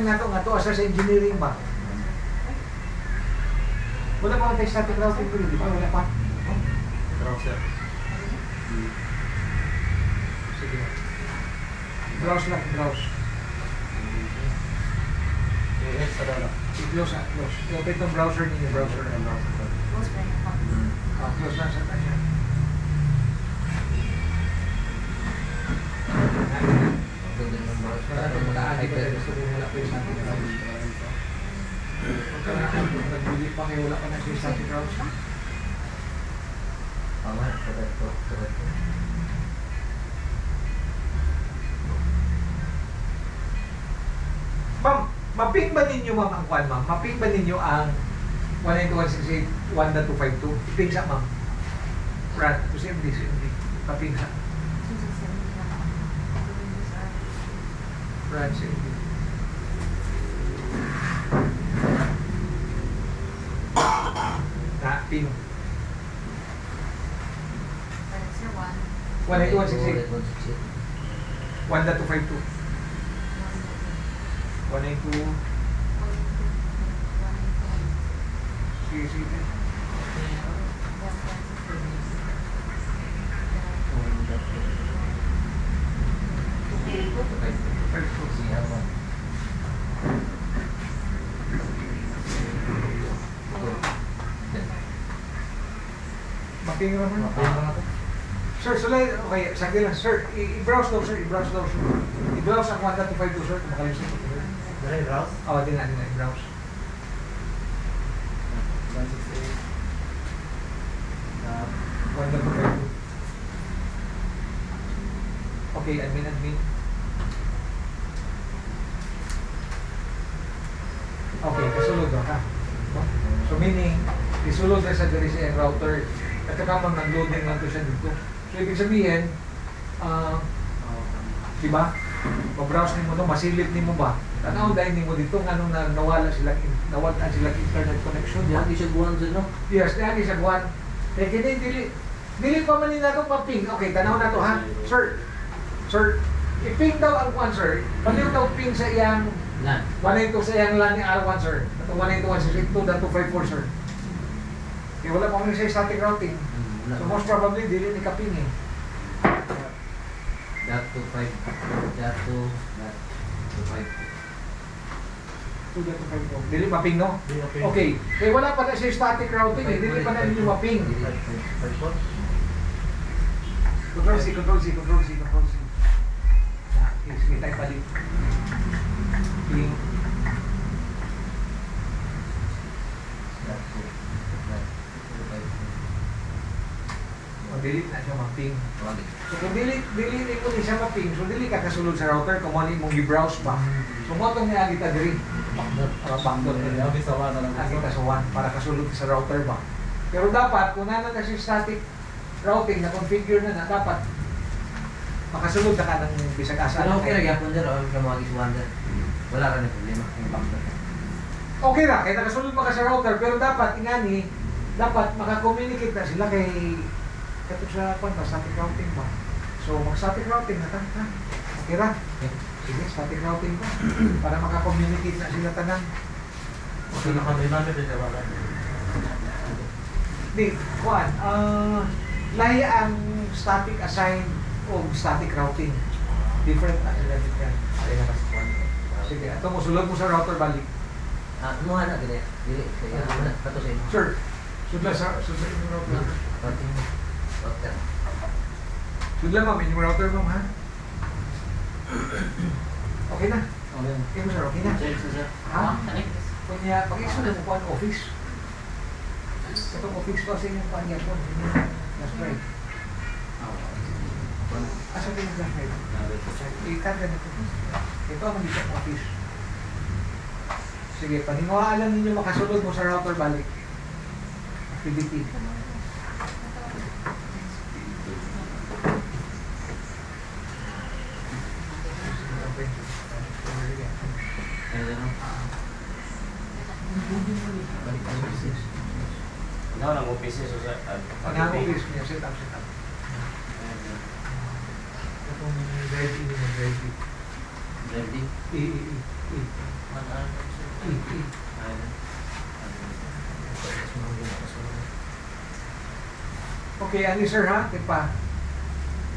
nga to asa sa engineering ba? Wala pa tayo static routing ko, di ba? Wala pa. Browser. Sige. Browse lang, browse. Yes, ano? I-close na, close. I-open itong browser ninyo, browser. Close lang sa kanya. Nagbili pa kayo, wala pa na siya static routing. Tama, correct. Ma'am, maping ba ninyo ma'am ang kwan ma'am? Maping ba ninyo ang 192.168.1.252? Iping sa ma'am. Brad, to CMD. Maping sa. Brad, CMD. Na, ping. 192.168. 1.252. 192. Sige. Maping naman. Sir, okay, sakit lang. Sir, i-browse daw, sir. I-browse ang 1.252, sir. Kung makalusot ko. Dali, browse? Oo, din na, i-browse. 1.252. Okay, admin. Okay, kasulod daw ha. So meaning, isulod na sa diri siya ang router at kakamang nag-loading lang to siya dito. So ibig sabihin, diba? Mag-browse nimo no, masilip nimo ba? Tanaw dahil nimo dito ngano na nawala silang internet connection. Diyan, di siya buwan dyan, no? Yes, diyan isa buwan. Eh kini dili pa man nila to pa-ping. Okay, tanaw na to ha. Sir, i-ping daw ang kwan sir. Paliw daw ping sa iyang Lan. 192 sa iyang LAN ni R1 sir. Ito 192.168.2.254 sir. Okay, wala pa kami sa static routing. So most probably dili ni kaping eh. That 2.254. Dili maping no? Okay. Kaya wala pa na sa static routing eh. Dili pa na ninyo maping. Control C. Okay, sige tayo balik. Ping. Delete na siya maping. So kung delete mo ni siya maping, so dili ka kasulod sa router kung ano mong i-browse pa. So motong niya agita diri. Backdoor nila. Agita sa one para kasulod sa router ba. Pero dapat kung nana kasi static routing na configure na dapat makasulod na ka ng bisag asa. Ano okay ra gyapon der or ka mga giswander. Wala ra na problema yung backdoor. Okay ra kay nakasulod mo ka sa router pero dapat ingani dapat maka-communicate na sila kay kato sa static routing ba. So mag-static routing na ta. Okay ra. Sige, static routing ba para maka-communicate na sila tanan. Okay na kami namin din ba? Di, kuan, lahi ang static assigned o static routing. Different na sila different. Ay na kasi kuan. Sige, ito mo sulod mo sa router balik. Mo na gid. Dili kaya ano kato sa imo. Sir, sudla yung router. Router. Sudla ma'am, yung router ma'am ha? Okay na? Okay mo sir, okay na? Ha? Kunya, pag-isulod mo po ang office. Itong office kasi yung panya po. That's right. Asa din yung that's right? Ikan ka nito. Ito ang hindi sa office. Sige, paniniwalaan ninyo makasulod mo sa router balik. Activity. Ano ang office niya sa Ang office niya, set up. Itong drive-in. Ready? I. Okay, ani sir ha, pa.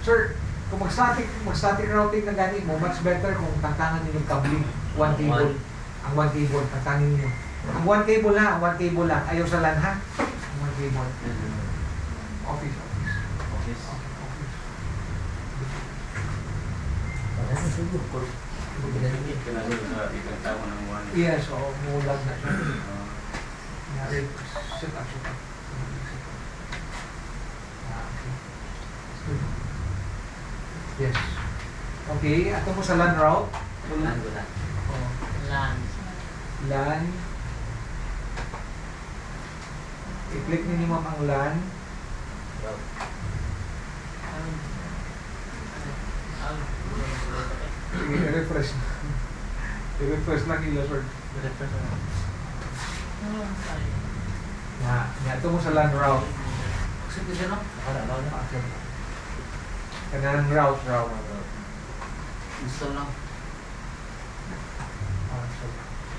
Sir, kung mag-static routing na gani mo, much better kung tantangan ninyo yung kabling. One cable. Ang one cable, tantangin ninyo. Ang one cable ha, ang one cable lang. Ayaw sa LAN ha. Ang one cable. Office. Office. Kinagod sa ikang tao ng one. Yes, oo, mulag na siya. Ah, Nangyari, set up. Okay. Good. Yes. Okay, ato mo sa LAN route. Wala, wala. Oh, Lan. LAN. I-click ninyo ma'am ang LAN. Sige, i-refresh. I-refresh lang ila, sir. Nga, ito mo sa LAN route. Sige siya, no? Kanang route. Install lang.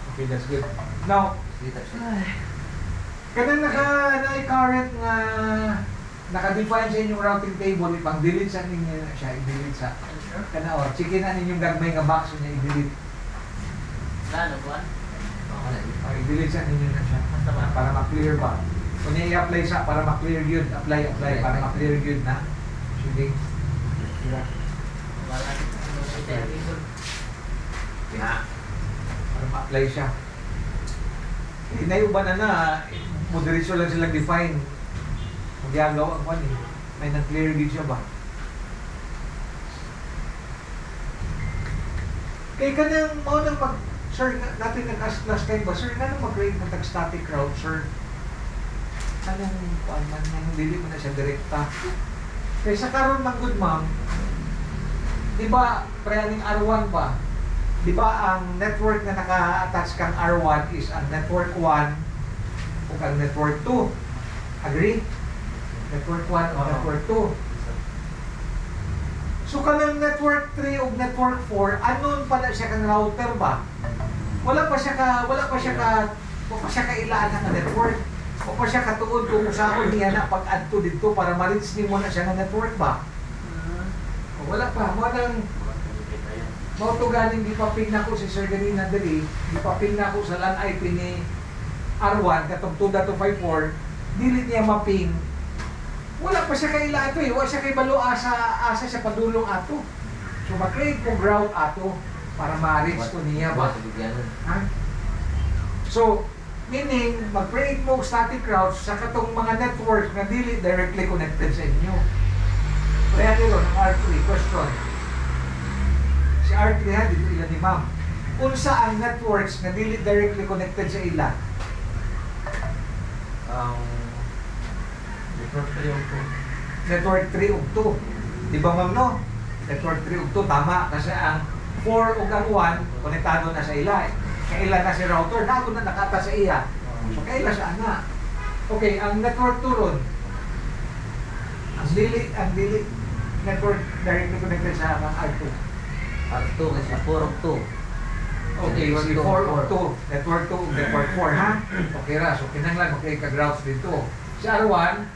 Okay, that's good. Now, Sige, siya. kanang na-current nga naka-define sa inyong routing table, ipang-delete sa ninyo na siya, i-delete sa chicken na ninyong gagmay nga box niya, i-delete. Lan, buwan. I-delete sa ninyo na siya para ma-clear ba. Kung niya i-apply sa para ma-clear yun, apply para ma-clear yun na. Sige. Wala. Para ma-apply siya. Inayuban na moderation lang silang define. Magyagaw ang kwan eh. May nag-clear din siya ba? Kaya ka nang mo nang sir, natin nag-ask last time ba, sir, na nang mag-create ng tag-static route, sir? Anong kwan man, dili mo na siya direkta. Kaya sa karon man good ma'am, di ba, pre-aning R1 ba? Di ba ang network na naka-attach kang R1 is ang network 1 o ang network 2? Agree? Network 1 o network 2. So kanang network 3 o network 4, anon pala siya kang router ba? Wala pa siya ka ilaan ng network. O pa siya katuod kung usahon niya na pag-add to dito para ma-reach mo na siya ng network ba? O wala pa. Mao to galing gipaping nako si Sir ganina dali, gipaping nako sa LAN IP ni R1 katong 2.254, dili niya maping. Wala pa siya kay ato eh, wala siya kay balo asa siya padulong ato. So ma-create mo ground ato para ma-reach to niya ba? Ha? So meaning mag-create mo static routes sa katong mga networks na dili directly connected sa inyo. Kaya nilo ng R3 question. Si R3 ha, dito ilan ni ma'am. Unsa ang networks na dili directly connected sa ila? Network 3 ug 2. Di ba ma'am no? Network 3 ug 2 tama kasi ang 4 ug ang 1 konektado na sa ila. Kaila na si router, nato na nakata sa iya. So kaila sa ana. Okay, ang network 2 ron. Ang dili network directly connected sa R2. R2 kasi 4 of 2. Okay, si 4 or 2. Network 2 ug network 4 ha. Okay ra, so kinahanglan okay ka grounds dito. Si R1